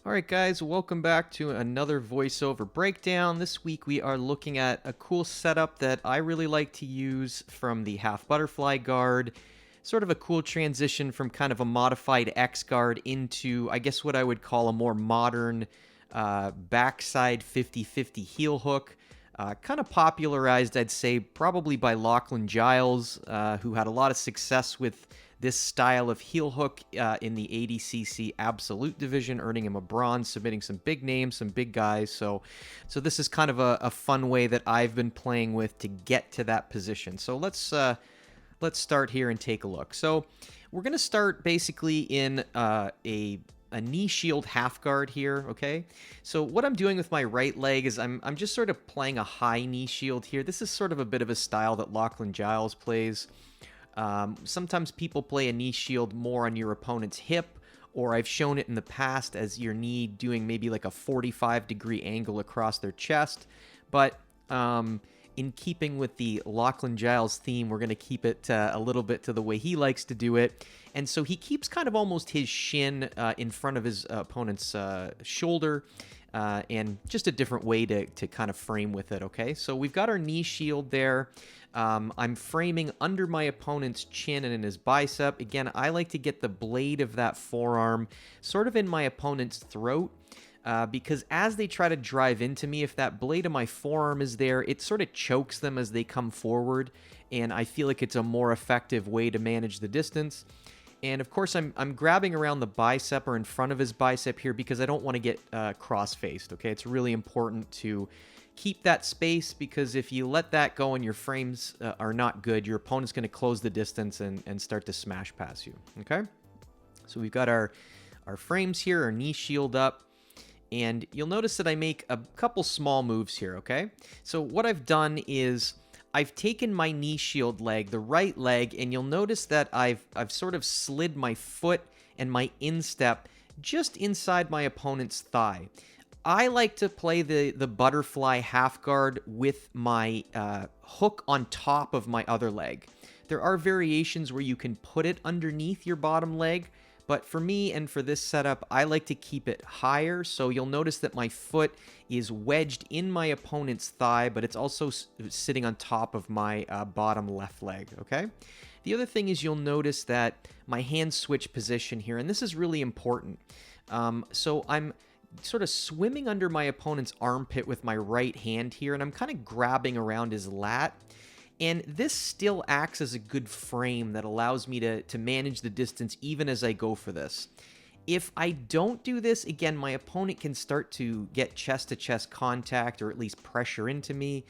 All right, guys, welcome back to another voiceover breakdown. This week we are looking at a cool setup that I really like to use from the half butterfly guard. Sort of a cool transition from kind of a modified X guard into, I guess, what I would call a more modern backside 50-50 heel hook. Kind of popularized, I'd say, probably by Lachlan Giles, who had a lot of success with this style of heel hook in the ADCC Absolute division, earning him a bronze, submitting some big names, some big guys. So this is kind of a fun way that I've been playing with to get to that position. So let's start here and take a look. So we're going to start basically in a knee shield half guard here, okay? So what I'm doing with my right leg is I'm just sort of playing a high knee shield here. This is sort of a bit of a style that Lachlan Giles plays. Sometimes people play a knee shield more on your opponent's hip, or I've shown it in the past as your knee doing maybe like a 45-degree angle across their chest. But in keeping with the Lachlan Giles theme, we're going to keep it a little bit to the way he likes to do it. And so he keeps kind of almost his shin in front of his opponent's shoulder, and just a different way to kind of frame with it, okay? So we've got our knee shield there. I'm framing under my opponent's chin and in his bicep. Again, I like to get the blade of that forearm sort of in my opponent's throat, because as they try to drive into me, if that blade of my forearm is there, it sort of chokes them as they come forward, and I feel like it's a more effective way to manage the distance. And of course, I'm grabbing around the bicep or in front of his bicep here because I don't want to get cross-faced, okay? It's really important to keep that space, because if you let that go and your frames are not good, your opponent's going to close the distance and start to smash past you, okay? So we've got our frames here, our knee shield up, and you'll notice that I make a couple small moves here, okay? So what I've done is I've taken my knee shield leg, the right leg, and you'll notice that I've sort of slid my foot and my instep just inside my opponent's thigh. I like to play the butterfly half guard with my hook on top of my other leg. There are variations where you can put it underneath your bottom leg, but for me and for this setup, I like to keep it higher. So you'll notice that my foot is wedged in my opponent's thigh, but it's also sitting on top of my bottom left leg, okay? The other thing is you'll notice that my hands switch position here, and this is really important. So I'm sort of swimming under my opponent's armpit with my right hand here, and I'm kind of grabbing around his lat. And this still acts as a good frame that allows me to manage the distance even as I go for this. If I don't do this, again, my opponent can start to get chest-to-chest contact or at least pressure into me,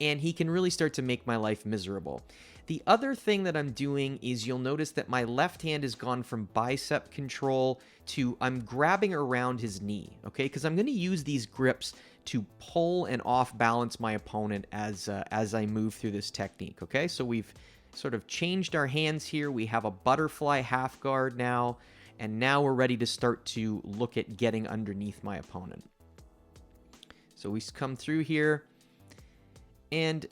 and he can really start to make my life miserable. The other thing that I'm doing is you'll notice that my left hand has gone from bicep control to I'm grabbing around his knee, okay? Because I'm going to use these grips to pull and off-balance my opponent as I move through this technique, okay? So we've sort of changed our hands here. We have a butterfly half guard now, and now we're ready to start to look at getting underneath my opponent. So we come through here, and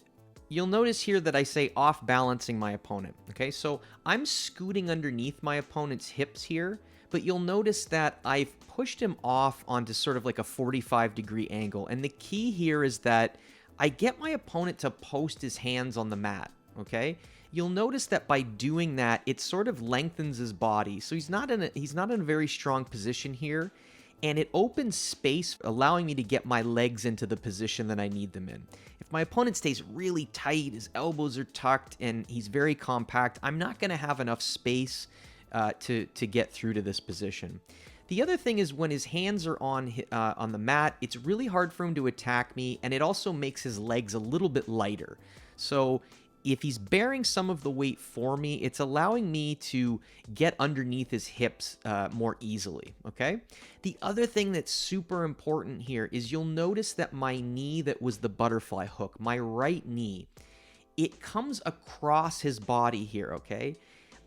you'll notice here that I say off-balancing my opponent, okay? So I'm scooting underneath my opponent's hips here, but you'll notice that I've pushed him off onto sort of like a 45-degree angle. And the key here is that I get my opponent to post his hands on the mat, okay? You'll notice that by doing that, it sort of lengthens his body. So he's not in a very strong position here, and it opens space, allowing me to get my legs into the position that I need them in. If my opponent stays really tight, his elbows are tucked, and he's very compact, I'm not going to have enough space to get through to this position. The other thing is when his hands are on the mat, it's really hard for him to attack me, and it also makes his legs a little bit lighter. So if he's bearing some of the weight for me, it's allowing me to get underneath his hips more easily, okay? The other thing that's super important here is you'll notice that my knee that was the butterfly hook, my right knee, it comes across his body here, okay?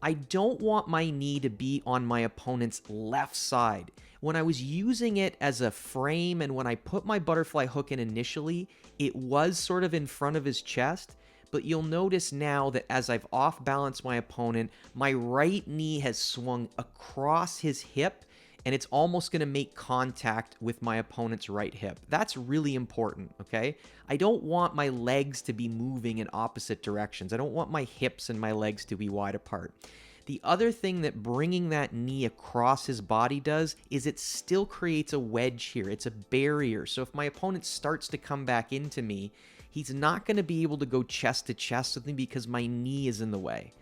I don't want my knee to be on my opponent's left side. When I was using it as a frame and when I put my butterfly hook in initially, it was sort of in front of his chest, but you'll notice now that as I've off-balanced my opponent, my right knee has swung across his hip, and it's almost going to make contact with my opponent's right hip. That's really important, okay? I don't want my legs to be moving in opposite directions. I don't want my hips and my legs to be wide apart. The other thing that bringing that knee across his body does is it still creates a wedge here. It's a barrier. So if my opponent starts to come back into me, he's not going to be able to go chest to chest with me because my knee is in the way.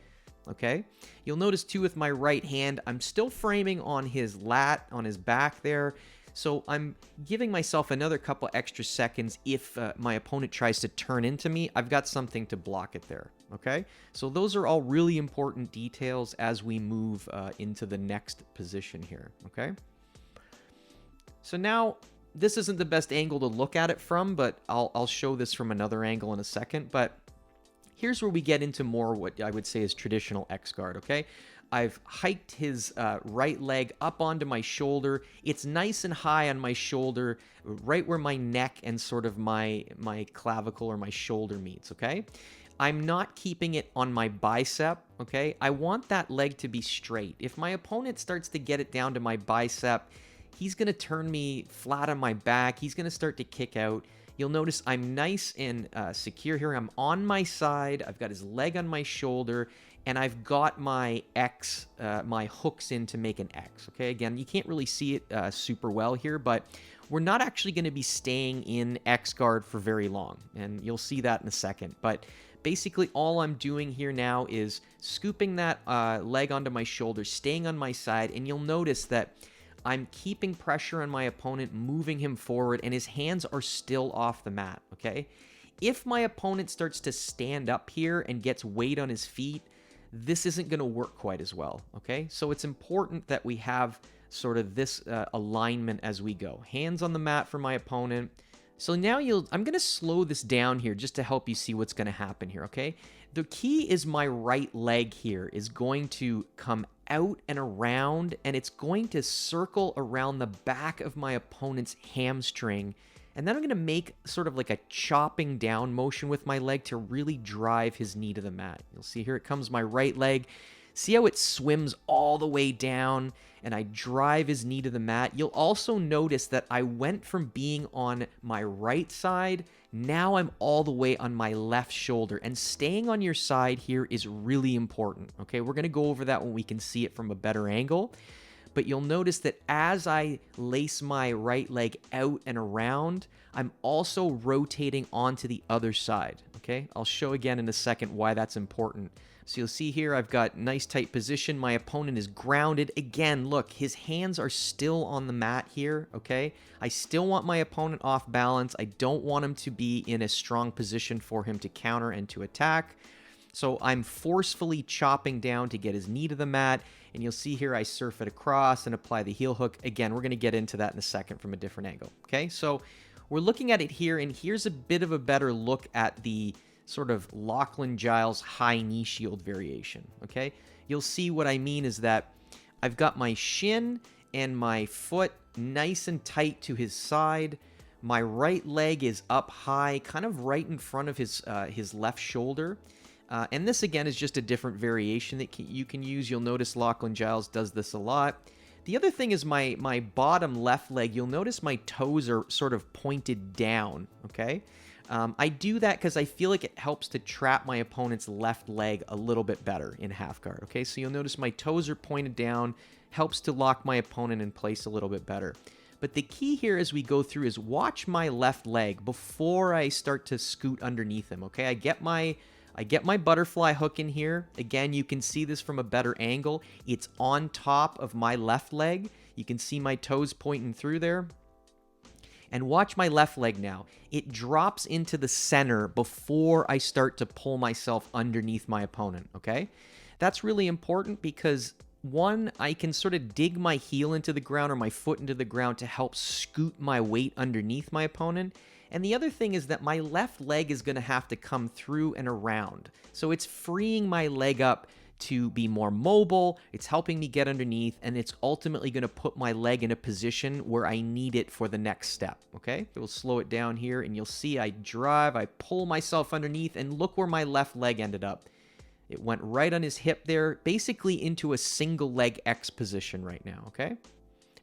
Okay? You'll notice too with my right hand, I'm still framing on his lat, on his back there. So I'm giving myself another couple extra seconds if my opponent tries to turn into me. I've got something to block it there. Okay? So those are all really important details as we move into the next position here. Okay? So now, this isn't the best angle to look at it from, but I'll show this from another angle in a second. But here's where we get into more what I would say is traditional X-Guard, okay? I've hiked his right leg up onto my shoulder. It's nice and high on my shoulder, right where my neck and sort of my clavicle or my shoulder meets, okay? I'm not keeping it on my bicep, okay? I want that leg to be straight. If my opponent starts to get it down to my bicep, he's going to turn me flat on my back. He's going to start to kick out. You'll notice I'm nice and secure here. I'm on my side. I've got his leg on my shoulder, and I've got my X, my hooks in to make an X. Okay, again, you can't really see it super well here, but we're not actually going to be staying in X guard for very long, and you'll see that in a second. But basically, all I'm doing here now is scooping that leg onto my shoulder, staying on my side, and you'll notice that I'm keeping pressure on my opponent, moving him forward, and his hands are still off the mat, okay? If my opponent starts to stand up here and gets weight on his feet, this isn't going to work quite as well, okay? So it's important that we have sort of this alignment as we go. Hands on the mat for my opponent. So now I'm going to slow this down here just to help you see what's going to happen here, okay? The key is my right leg here is going to come out and around, and it's going to circle around the back of my opponent's hamstring. And then I'm going to make sort of like a chopping down motion with my leg to really drive his knee to the mat. You'll see here it comes my right leg. See how it swims all the way down, and I drive his knee to the mat. You'll also notice that I went from being on my right side, now I'm all the way on my left shoulder, and staying on your side here is really important, okay? We're going to go over that when we can see it from a better angle, but you'll notice that as I lace my right leg out and around, I'm also rotating onto the other side, okay? I'll show again in a second why that's important. So you'll see here I've got nice tight position. My opponent is grounded. Again, look, his hands are still on the mat here, okay? I still want my opponent off balance. I don't want him to be in a strong position for him to counter and to attack. So I'm forcefully chopping down to get his knee to the mat. And you'll see here I surf it across and apply the heel hook. Again, we're going to get into that in a second from a different angle, okay? So we're looking at it here, and here's a bit of a better look at the sort of Lachlan Giles high knee shield variation, okay? You'll see what I mean is that I've got my shin and my foot nice and tight to his side. My right leg is up high, kind of right in front of his left shoulder. And this, again, is just a different variation that you can use. You'll notice Lachlan Giles does this a lot. The other thing is my bottom left leg. You'll notice my toes are sort of pointed down, okay? I do that because I feel like it helps to trap my opponent's left leg a little bit better in half guard, okay? So you'll notice my toes are pointed down, helps to lock my opponent in place a little bit better. But the key here as we go through is watch my left leg before I start to scoot underneath him, okay? I get my butterfly hook in here. Again, you can see this from a better angle. It's on top of my left leg. You can see my toes pointing through there. And watch my left leg now. It drops into the center before I start to pull myself underneath my opponent, okay? That's really important because, one, I can sort of dig my heel into the ground or my foot into the ground to help scoot my weight underneath my opponent. And the other thing is that my left leg is going to have to come through and around. So it's freeing my leg up to be more mobile, it's helping me get underneath, and it's ultimately going to put my leg in a position where I need it for the next step, okay? We'll slow it down here, and you'll see I drive, I pull myself underneath, and look where my left leg ended up. It went right on his hip there, basically into a single leg X position right now, okay?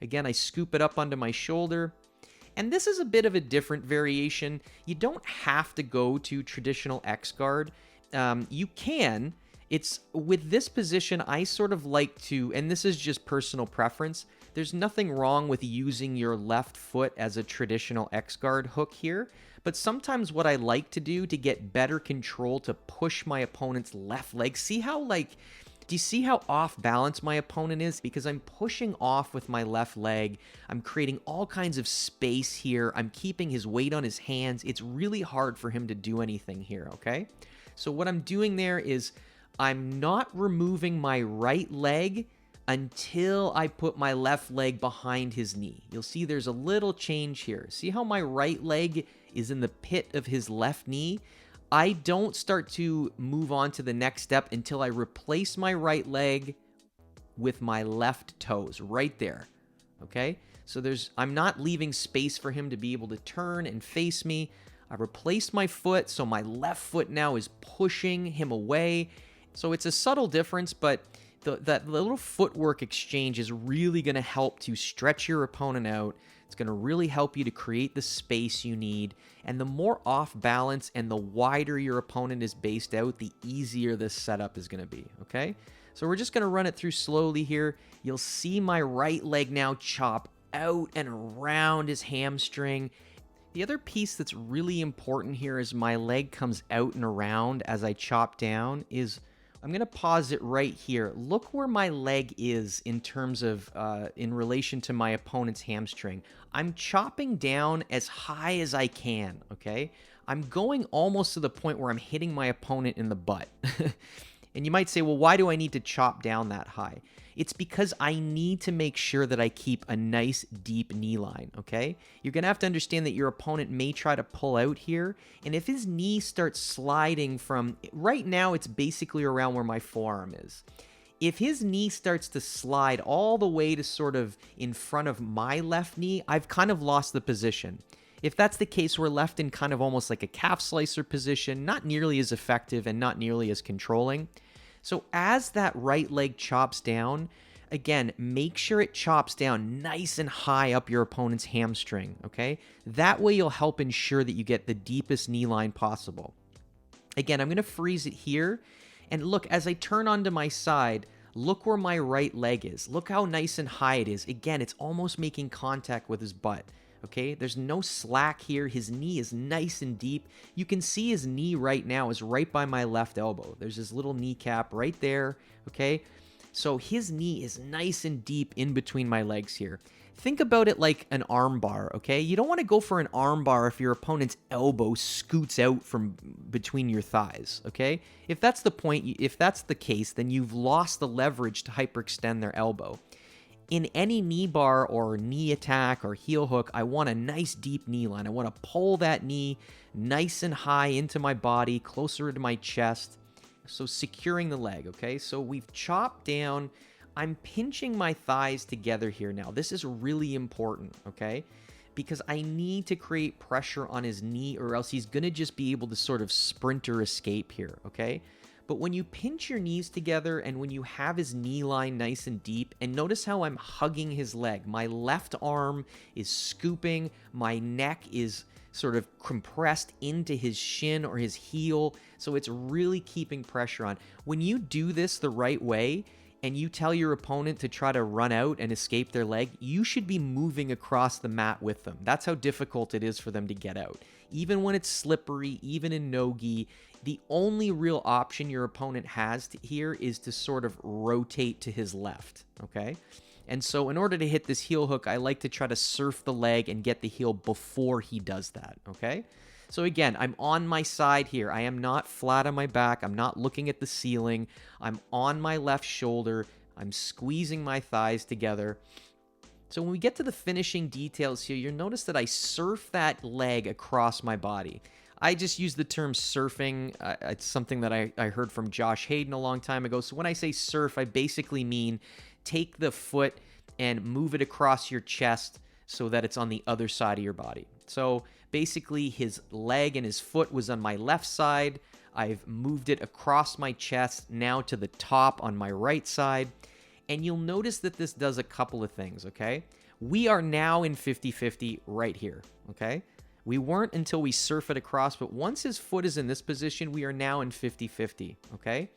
Again, I scoop it up onto my shoulder. And this is a bit of a different variation. You don't have to go to traditional X guard. You can. It's with this position, I sort of like to, and this is just personal preference, there's nothing wrong with using your left foot as a traditional X guard hook here, but sometimes what I like to do to get better control to push my opponent's left leg, do you see how off balance my opponent is? Because I'm pushing off with my left leg. I'm creating all kinds of space here. I'm keeping his weight on his hands. It's really hard for him to do anything here, okay? So what I'm doing there is I'm not removing my right leg until I put my left leg behind his knee. You'll see there's a little change here. See how my right leg is in the pit of his left knee? I don't start to move on to the next step until I replace my right leg with my left toes right there. Okay? So I'm not leaving space for him to be able to turn and face me. I replaced my foot, so my left foot now is pushing him away. So it's a subtle difference, but that little footwork exchange is really going to help to stretch your opponent out. It's going to really help you to create the space you need. And the more off balance and the wider your opponent is based out, the easier this setup is going to be, okay? So we're just going to run it through slowly here. You'll see my right leg now chop out and around his hamstring. The other piece that's really important here as my leg comes out and around as I chop down is, I'm going to pause it right here. Look where my leg is in terms of, in relation to my opponent's hamstring. I'm chopping down as high as I can, okay? I'm going almost to the point where I'm hitting my opponent in the butt. And you might say, well, why do I need to chop down that high? It's because I need to make sure that I keep a nice deep knee line, okay? You're going to have to understand that your opponent may try to pull out here, and if his knee starts sliding from, right now it's basically around where my forearm is. If his knee starts to slide all the way to sort of in front of my left knee, I've kind of lost the position. If that's the case, we're left in kind of almost like a calf slicer position, not nearly as effective and not nearly as controlling. So as that right leg chops down, again, make sure it chops down nice and high up your opponent's hamstring, okay? That way you'll help ensure that you get the deepest knee line possible. Again, I'm going to freeze it here. And look, as I turn onto my side, look where my right leg is. Look how nice and high it is. Again, it's almost making contact with his butt. Okay, there's no slack here. His knee is nice and deep. You can see his knee right now is right by my left elbow. There's his little kneecap right there, okay? So his knee is nice and deep in between my legs here. Think about it like an arm bar, okay? You don't want to go for an arm bar if your opponent's elbow scoots out from between your thighs, okay? If that's the point, if that's the case, then you've lost the leverage to hyperextend their elbow. In any knee bar or knee attack or heel hook, I want a nice deep knee line. I want to pull that knee nice and high into my body, closer to my chest. So securing the leg, okay? So we've chopped down. I'm pinching my thighs together here now. This is really important, okay? Because I need to create pressure on his knee or else he's going to just be able to sort of sprint or escape here, okay? But when you pinch your knees together and when you have his knee line nice and deep, and notice how I'm hugging his leg. My left arm is scooping, my neck is sort of compressed into his shin or his heel, so it's really keeping pressure on. When you do this the right way, and you tell your opponent to try to run out and escape their leg, you should be moving across the mat with them. That's how difficult it is for them to get out. Even when it's slippery, even in no-gi, the only real option your opponent has here is to sort of rotate to his left, okay? And so in order to hit this heel hook, I like to try to surf the leg and get the heel before he does that, okay? So again, I'm on my side here. I am not flat on my back. I'm not looking at the ceiling. I'm on my left shoulder. I'm squeezing my thighs together. So when we get to the finishing details here, you'll notice that I surf that leg across my body. I just use the term surfing. It's something that I heard from Josh Hayden a long time ago. So when I say surf, I basically mean take the foot and move it across your chest so that it's on the other side of your body. So basically his leg and his foot was on my left side. I've moved it across my chest now to the top on my right side. And you'll notice that this does a couple of things, okay? We are now in 50-50 right here, okay? We weren't until we surf it across, but once his foot is in this position, we are now in 50-50, okay?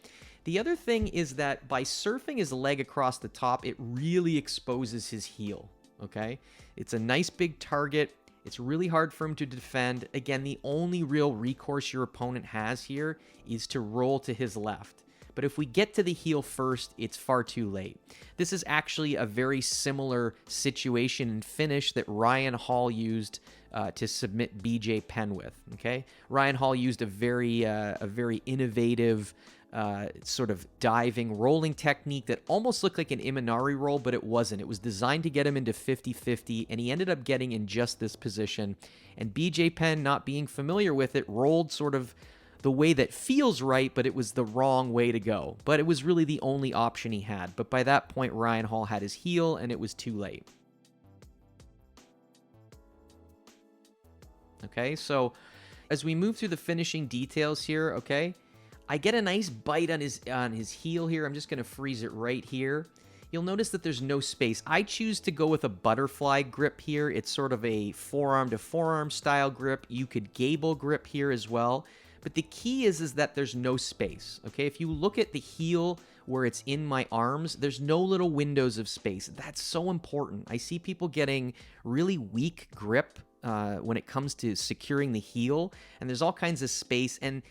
The other thing is that by surfing his leg across the top, it really exposes his heel, okay? It's a nice big target. It's really hard for him to defend. Again, the only real recourse your opponent has here is to roll to his left. But if we get to the heel first, it's far too late. This is actually a very similar situation and finish that Ryan Hall used to submit BJ Penn with, okay? Ryan Hall used a very innovative sort of diving rolling technique that almost looked like an Imanari roll, but it wasn't. It was designed to get him into 50-50, and he ended up getting in just this position. And BJ Penn, not being familiar with it, rolled sort of the way that feels right, but it was the wrong way to go. But it was really the only option he had. But by that point, Ryan Hall had his heel, and it was too late. Okay, so as we move through the finishing details here, okay, I get a nice bite on his heel here. I'm just going to freeze it right here. You'll notice that there's no space. I choose to go with a butterfly grip here. It's sort of a forearm to forearm style grip. You could gable grip here as well. But the key is that there's no space, okay? If you look at the heel where it's in my arms, there's no little windows of space. That's so important. I see people getting really weak grip when it comes to securing the heel, and there's all kinds of space, and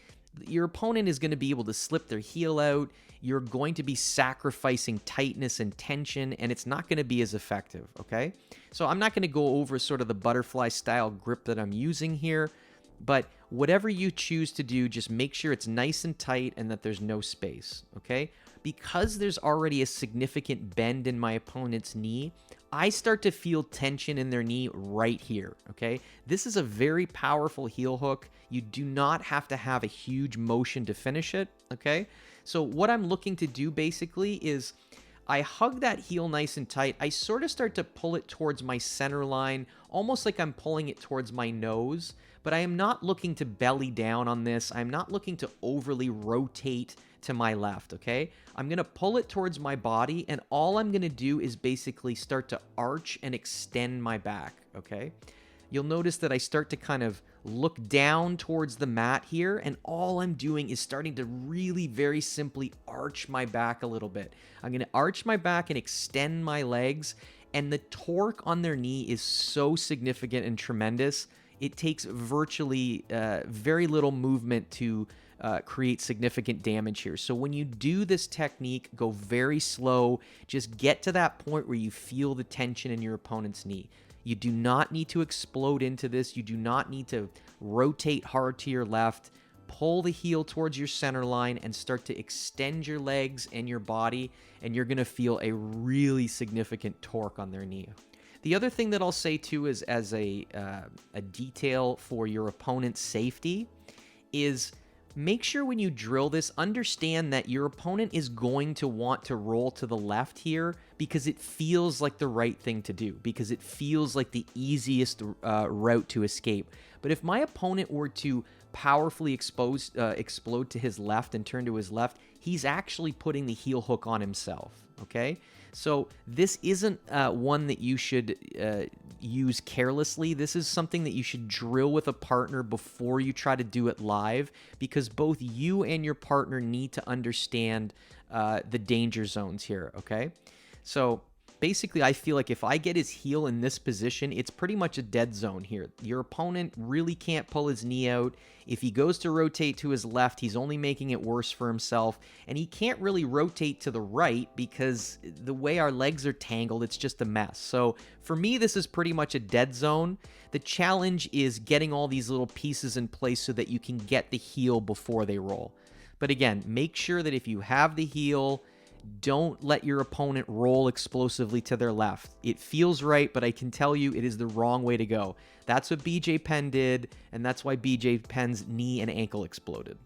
your opponent is going to be able to slip their heel out. You're going to be sacrificing tightness and tension, and it's not going to be as effective, okay? So I'm not going to go over sort of the butterfly style grip that I'm using here, but whatever you choose to do, just make sure it's nice and tight and that there's no space, okay? Because there's already a significant bend in my opponent's knee, I start to feel tension in their knee right here, okay? This is a very powerful heel hook. You do not have to have a huge motion to finish it, okay? So what I'm looking to do basically is I hug that heel nice and tight. I sort of start to pull it towards my center line, almost like I'm pulling it towards my nose, but I am not looking to belly down on this. I'm not looking to overly rotate to my left, okay? I'm going to pull it towards my body, and all I'm going to do is basically start to arch and extend my back, okay? You'll notice that I start to kind of look down towards the mat here, and all I'm doing is starting to really very simply arch my back a little bit. I'm going to arch my back and extend my legs, and the torque on their knee is so significant and tremendous. It takes virtually very little movement to create significant damage here. So when you do this technique, go very slow. Just get to that point where you feel the tension in your opponent's knee. You do not need to explode into this. You do not need to rotate hard to your left. Pull the heel towards your center line and start to extend your legs and your body, and you're going to feel a really significant torque on their knee. The other thing that I'll say too is as a detail for your opponent's safety is make sure when you drill this, understand that your opponent is going to want to roll to the left here because it feels like the right thing to do, because it feels like the easiest route to escape. But if my opponent were to powerfully explode to his left and turn to his left, he's actually putting the heel hook on himself, okay? So this isn't one that you should use carelessly. This is something that you should drill with a partner before you try to do it live, because both you and your partner need to understand the danger zones here, okay? So basically, I feel like if I get his heel in this position, it's pretty much a dead zone here. Your opponent really can't pull his knee out. If he goes to rotate to his left, he's only making it worse for himself. And he can't really rotate to the right because the way our legs are tangled, it's just a mess. So for me, this is pretty much a dead zone. The challenge is getting all these little pieces in place so that you can get the heel before they roll. But again, make sure that if you have the heel, don't let your opponent roll explosively to their left. It feels right, but I can tell you it is the wrong way to go. That's what BJ Penn did, and that's why BJ Penn's knee and ankle exploded.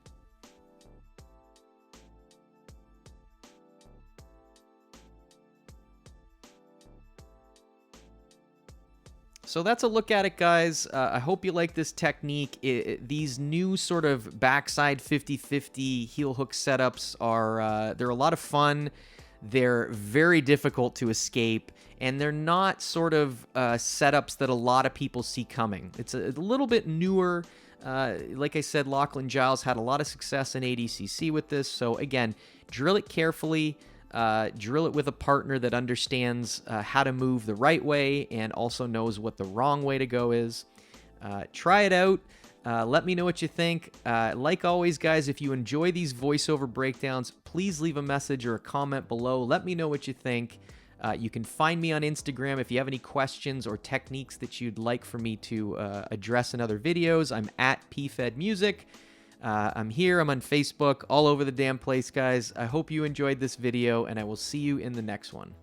So that's a look at it, guys. I hope you like this technique. These new sort of backside 50-50 heel hook setups are they're a lot of fun. They're very difficult to escape, and they're not sort of setups that a lot of people see coming. It's a little bit newer. Like I said, Lachlan Giles had a lot of success in ADCC with this. So again, drill it carefully. Drill it with a partner that understands how to move the right way and also knows what the wrong way to go is. Try it out. Let me know what you think. Like always, guys, if you enjoy these voiceover breakdowns, please leave a message or a comment below. Let me know what you think. You can find me on Instagram if you have any questions or techniques that you'd like for me to address in other videos. I'm at PFed Music. I'm here. I'm on Facebook, all over the damn place, guys. I hope you enjoyed this video, and I will see you in the next one.